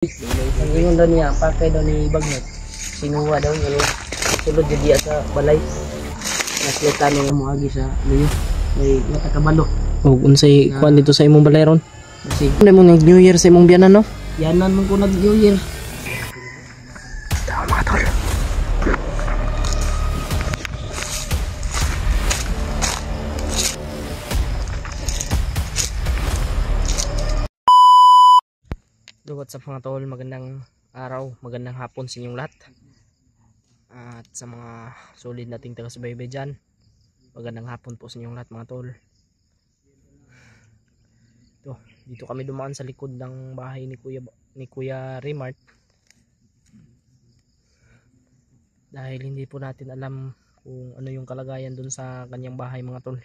Ang ingon daw niya, pakay daw ni Bagnet. Sinuwa daw niya. Sulod diya sa balay. Naslita niya mo agi sa luyo. May matakabalo. O unsay kuan dito sa imong balay ron? Kasi Ano mo nag New Year sa imong biyanan no? yanan mo ko nag New Year. Tama mga tol. What's up mga tol, magandang araw, magandang hapon sa inyong lahat. At sa mga solid nating taga-subaybay dyan, magandang hapon po sa inyong lahat mga tol. Dito kami dumaan sa likod ng bahay ni Kuya Remart. Dahil hindi po natin alam kung ano yung kalagayan dun sa kanyang bahay mga tol.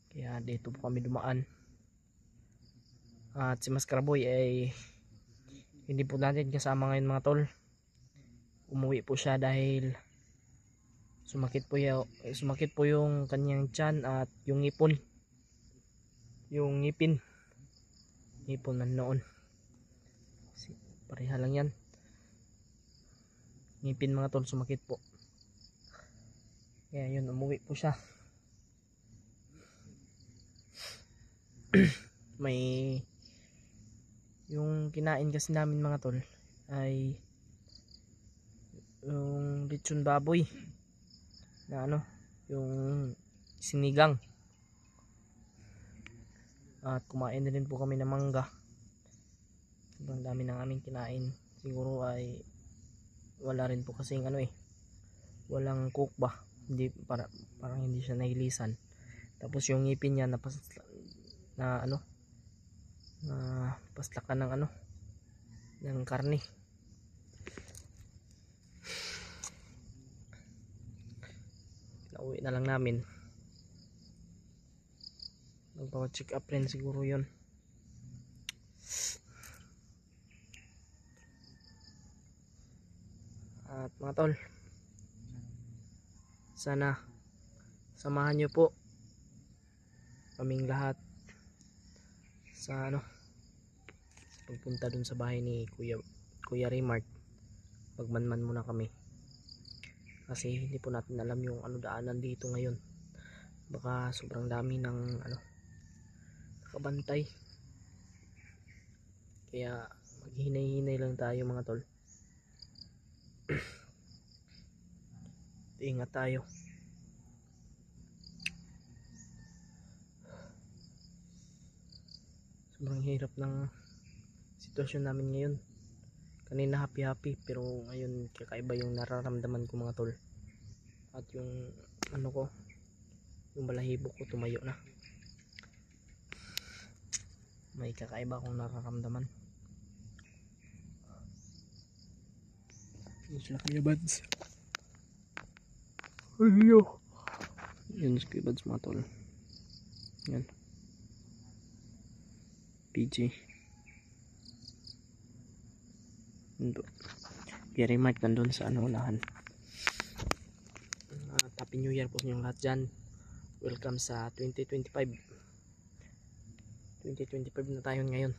Kaya dito po kami dumaan. At si Mascaraboy ay hindi po natin kasama ngayon mga tol. Umuwi po siya dahil sumakit po yung kanyang tiyan at yung ngipin man noon. Pareha lang yan. Ngipin mga tol, sumakit po. Kaya yun, umuwi po siya. May yung kinain kasi namin mga tol ay yung lechon baboy na yung sinigang, at kumain na rin po kami ng mangga. Sobrang dami ng aming kinain. Siguro ay wala rin po kasing walang cook ba, hindi, parang hindi siya nahilisan. Tapos yung ngipin niya na paslakan ng karne. Nauwi na lang namin. Magpa-check up rin siguro yun. At mga tol, sana samahan nyo po kaming lahat sa pagpunta dun sa bahay ni Kuya Remart. Pagmanman muna kami kasi hindi po natin alam yung daanan dito ngayon. Baka sobrang dami ng nakabantay, kaya maghinay-hinay lang tayo mga tol. Ingat tayo. Sobrang hirap ng sitwasyon namin ngayon. Kanina happy pero ngayon kakaiba yung nararamdaman ko mga tol. At yung yung balahibo ko tumayo na. May kakaiba akong nararamdaman. Yun siya Kuya Bads. Yun si Kuya Bads mga tol. Yan. PG. Kuya Remart nandun sa unahan. Happy New Year po sa inyong lahat dyan. Welcome sa 2025 na tayo ngayon.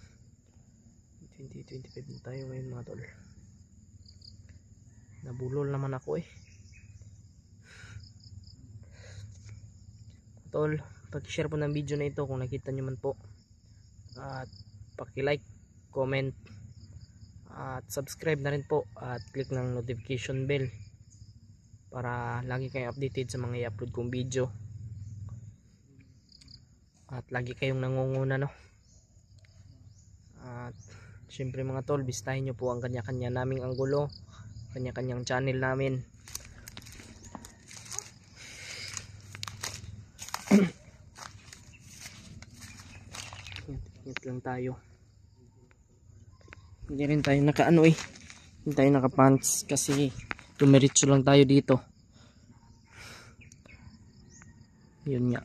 2025 na tayo ngayon mga tol. Nabulol naman ako tol. Pag-share po ng video na ito kung nakita nyo man po. At paki-like, comment, at subscribe na rin po. At click ng notification bell para lagi kayong updated sa mga i-upload kong video. At lagi kayong nangunguna At syempre mga tol, bisitahin nyo po ang kanya-kanya naming anggulo, kanya-kanyang channel namin. Ingat lang tayo. Hindi rin tayo hindi tayo naka-pants kasi dumiretso lang tayo dito. Yun nga.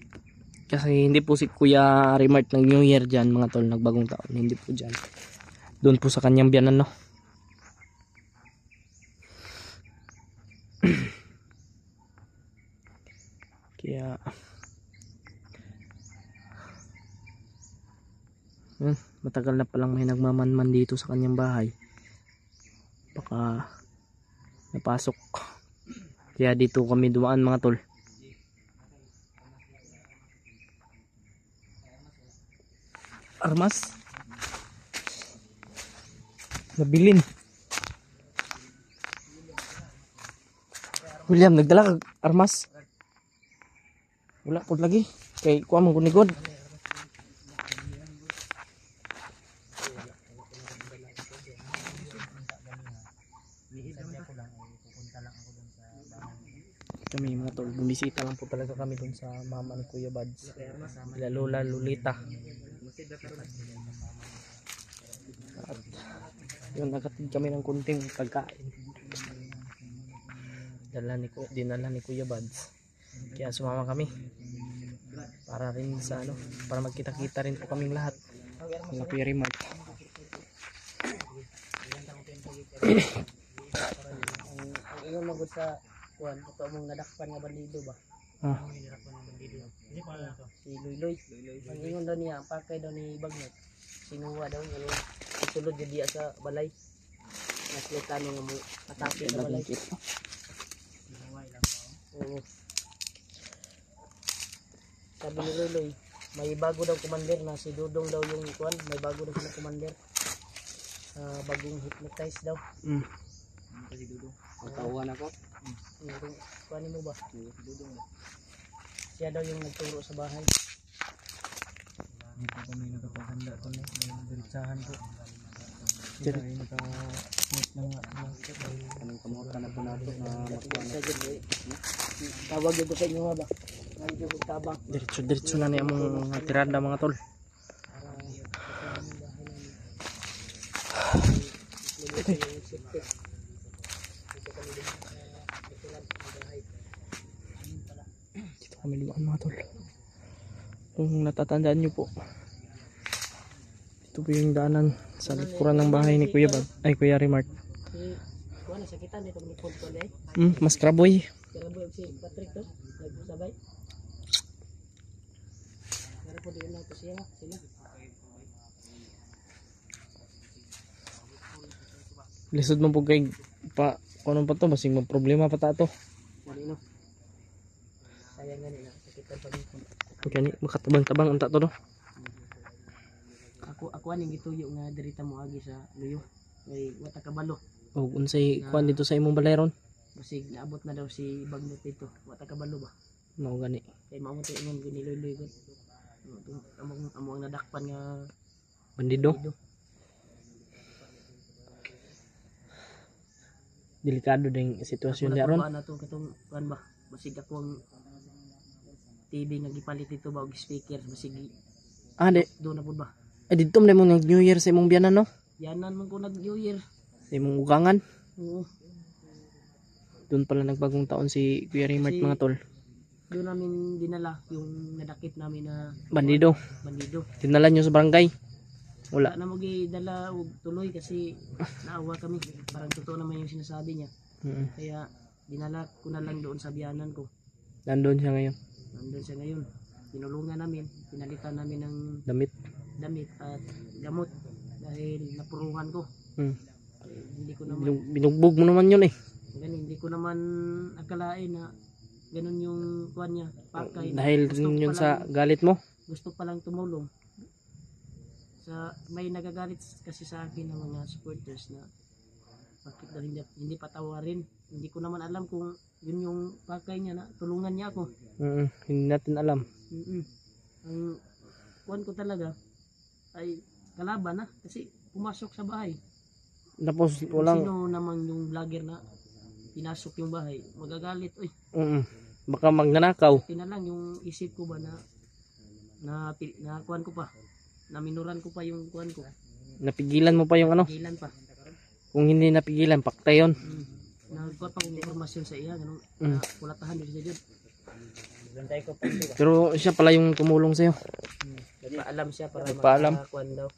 Kasi hindi po si Kuya Remart ng New Year dyan mga tol, nagbagong taon. Hindi po dyan. Doon po sa kanyang biyanan Kaya matagal na palang may nagmamanman dito sa kanyang bahay. Baka napasok. Kaya dito kami dumaan mga tol. Armas. Nabilin. William, nagdala kag armas. Wala po lagi. Kay kuha mong gunigod. Kami mga tol, bumisita lang po talaga kami dun sa mama ni Kuya Bads. Sila Lola Lolita. At yun, nagatid kami ng kunting pagkain. Dinala ni Kuya Bads. Kaya sumama kami. Para rin sa ano, para magkita-kita rin po kaming lahat. Mga Kuya Remark. Ang ingon magud sa kuan, ito mong nadakpan nga bandido ba? Ah. Si Luy. Ang ingon daw niya, ang pakay daw ni Bagnot. Sinuwa daw niya. Isulod niya diya sa balay. Naslita niya nga mo atake sa balay. Oo. Sabi ni Luloy, may bago daw commander na si Dudong daw yung kuan, may bago daw sila commander. Bagong hypnotize daw. Si Dudong. Katawan ako. Kuan mo ba? Dudong. Siya daw yung nagturo sa bahay. Hindi po kami nakapaganda ito na diretsahan po. Hindi naka-smooth na nga. Anong kamutan na po nato na makuha na. Tawag yun ko sa inyo ba? Ngayon yung tabang. Diretso na niya mga tirada mga tol. Dito kami lumaan mga tol. Kung natatandaan nyo po, ito po yung daanan sa likuran ng bahay ni Kuya Bad, ay Kuya Remark. Kuha na sakitan dito ng ipod ko dahil. Mas kraboy. Karaboy si Patrick to, nagsabay. Pero po din lang po siya sila. Lisod mo po kay pa kung pa to, basing mag problema pa ta to. Marino. Sayang nga nila, sakitan pa dito. Kani makatabang-tabang unta to do. Ako aning gituyo nga dirita mo agi sa luyo. Kay wata kabalo. O unsay kuan dito sa imong balay ron? Basig naabot na daw si Bagnot dito. Wata kabalo ba? Mao gani. Kay mao mo to ingon giniloy-loy gud. Among nadakpan nga Bandido. Delikado ding sitwasyon di aron. Ano to katong kuan ba? Basig ako ang TV nga gipalit dito ba og speaker basig Di. do na pud ba? Dito mo nag New Year sa imong biyanan no? Yanan man ko nag New Year. Sa imong ugangan. Oo. Doon pala nagbagong taon si Kuya Remark mga tol. Doon namin dinala yung nadakip namin na Bandido. Bandido. Dinala nyo sa barangay. Wala Wala. na magidala og tuloy kasi naawa kami. Parang totoo naman yung sinasabi niya. Kaya dinala ko na lang doon sa biyanan ko. Nandun siya ngayon. Nandun siya ngayon. Tinulungan namin. Pinalitan namin ng Damit. damit at gamot dahil napuruhan ko. Hindi ko naman Binugbog mo naman yun eh. hindi ko naman akalain na ganun yung kuan niya, pakay. Dahil yun sa galit mo. Gusto pa lang tumulong. May nagagalit kasi sa akin ng mga supporters na bakit daw hindi patawarin. Hindi ko naman alam kung yun yung pakay niya na tulungan niya ako. Hindi natin alam. Ang kuan ko talaga ay kalaban na kasi pumasok sa bahay. Tapos walang Sino namang yung vlogger na pinasok yung bahay, magagalit. Uy, baka magnanakaw. lang yung isip ko ba na kuan ko pa, na minuran ko pa yung kuan ko. Napigilan mo pa yung ano. Pigilan pa. Kung hindi napigilan, paktay yun. Nagkuha pa kong informasyon sa iya, ganun. Kulatahan din siya dyan. Bantay ko pa ito ba? Pero siya pala yung tumulong sa'yo. Nagpaalam siya para Nagpaalam? makakuan daw.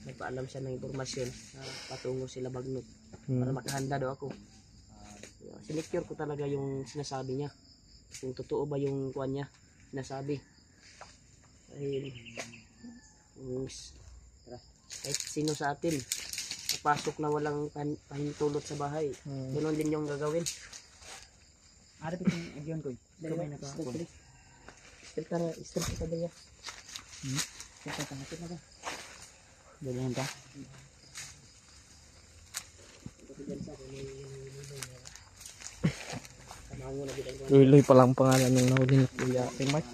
Nagpaalam siya ng informasyon na patungo sila Bagnot para makahanda daw ako. Sinecure ko talaga yung sinasabi niya. Kung totoo ba yung kuan niya sinasabi. Dahil kahit sino sa atin papasok na walang pahintulot sa bahay. Ganoon din yung gagawin. Ada pitong agyon ko. Kamay na ka. Step ka daya. Kita tangapit na ka. Dalihan ka. Luloy pa lang pangalan ng nahuli ni Kuya Remark.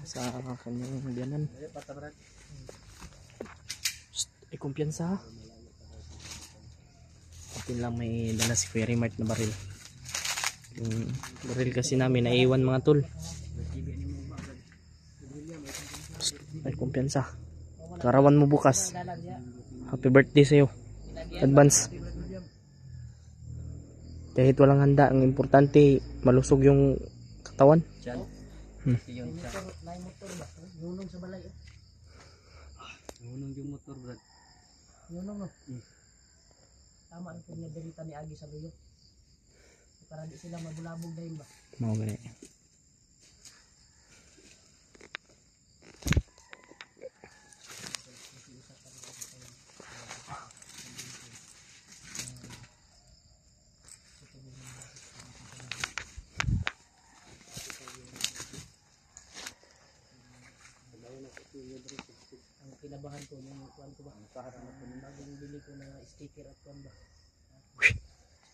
Sa kanyang biyanan. Ay kumpiyansa. Atin lang may dala si Kuya Remark na baril. Yung baril kasi namin naiwan mga tol. Ay kumpiyansa. Karawan mo bukas. Happy birthday sa'yo. Advance. Kahit walang handa, ang importante malusog yung katawan. Nunong sa balay. Nunong yung motor, brad. Nunong no? Tama ang pagnaderita ni Agi sa luyo. Para di sila mabulabog dahil ba? Mau gani. Ang kinabahan ko yung kuan ko ba? Bagong bili ko na sticker at kuan ba?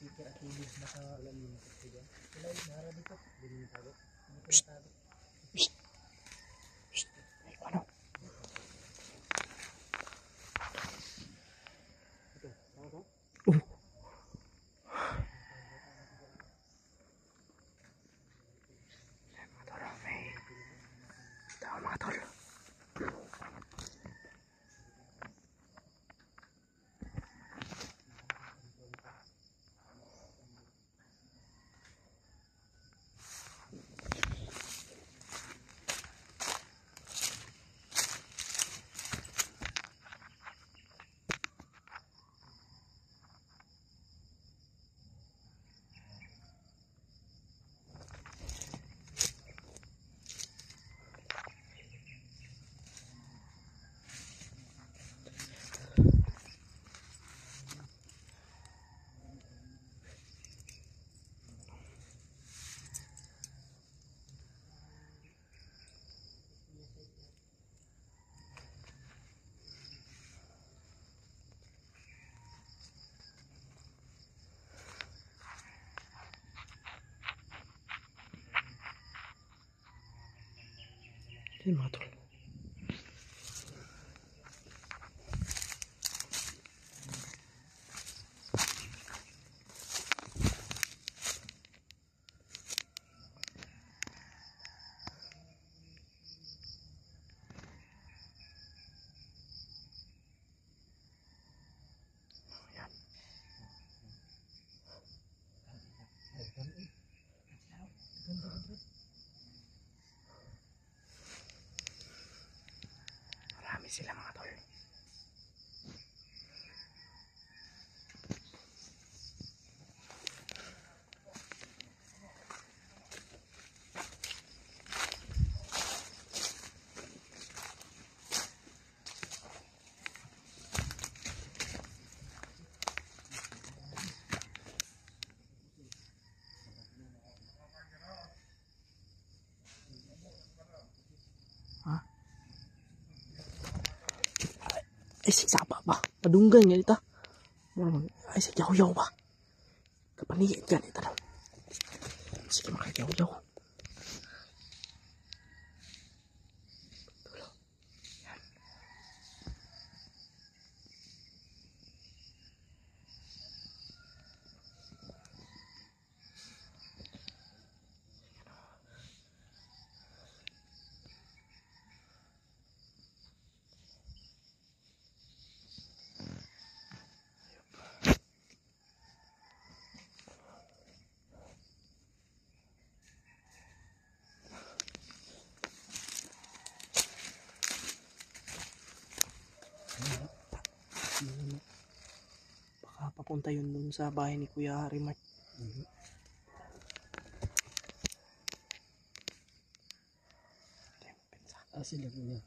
Sticker at TV baka alam mo na kaya. Sila yung nara dito. Hindi mo tago. Hindi ko natago. Ano? Ito, tago. Mga tol. Ini mga tol. Marami sila mga tol. Ay, si Sapa ba? Padunggan nga ita. Ay, si Yaw-Yaw ba? Kapaniit yan ita daw. Sige, makayaw-yaw. Baka papunta yun dun sa bahay ni Kuya Remark. Sila po niya.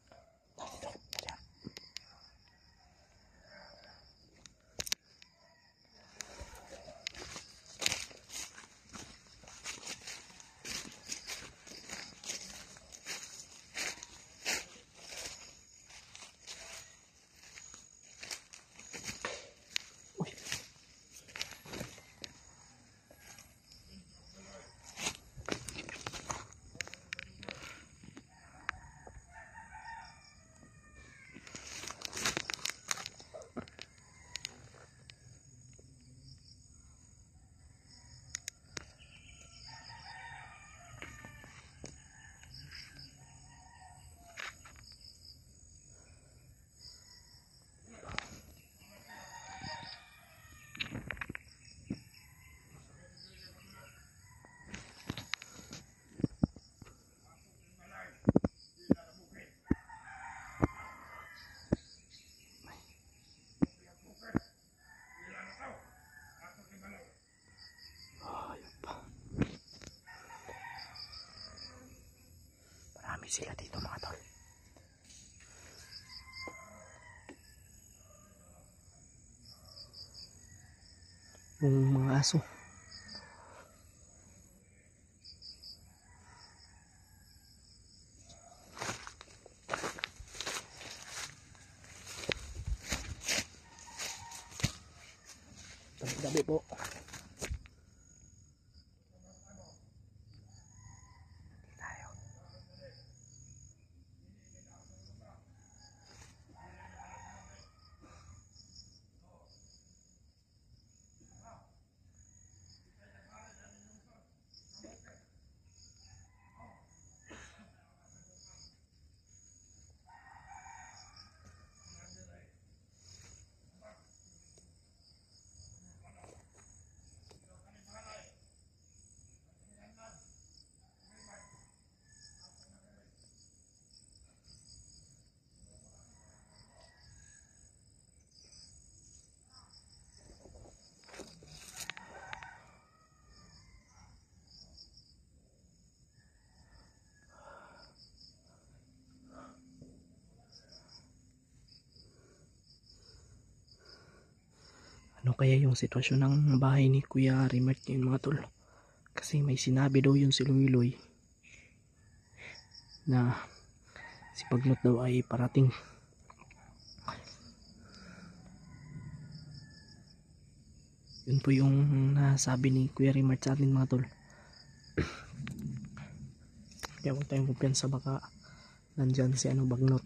sila dito mga tol. Yung mga aso. Gabi po. Ano kaya yung sitwasyon ng bahay ni Kuya Rimart ngayon mga tol? Kasi may sinabi daw yun si Luiloy na si Bagnot daw ay parating. Yun po yung nasabi ni Kuya Rimart sa atin mga tol. Kaya huwag tayong kumpiyansa, baka nandyan si Bagnot.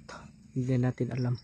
Hindi natin alam.